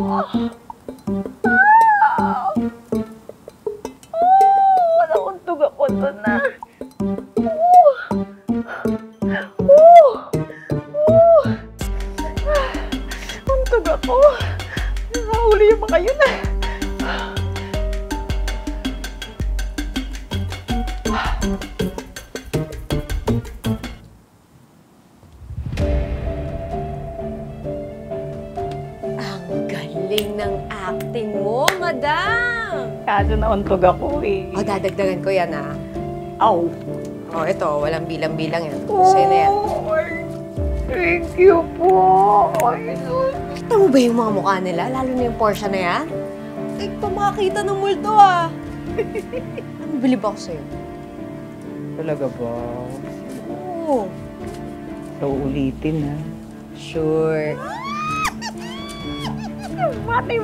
Ah! Oh, nauntog ako doon na. Untog ako. Nakahuli yung mga yun ah. Ang galing ng acting mo, madam! Kaso nauntog ako eh. O, dadagdagan ko yan, ah. Aw. O, ito, walang bilang-bilang yan. Sa'yo na yan. Thank you po. Ay, Kita mo ba yung mga mukha nila? Lalo na yung Porsche na yan? Ay, pamakita ng multo, ah. Bilib ako sa'yo. talaga ba? Oo. Ito ulitin ha. Sure. Mati.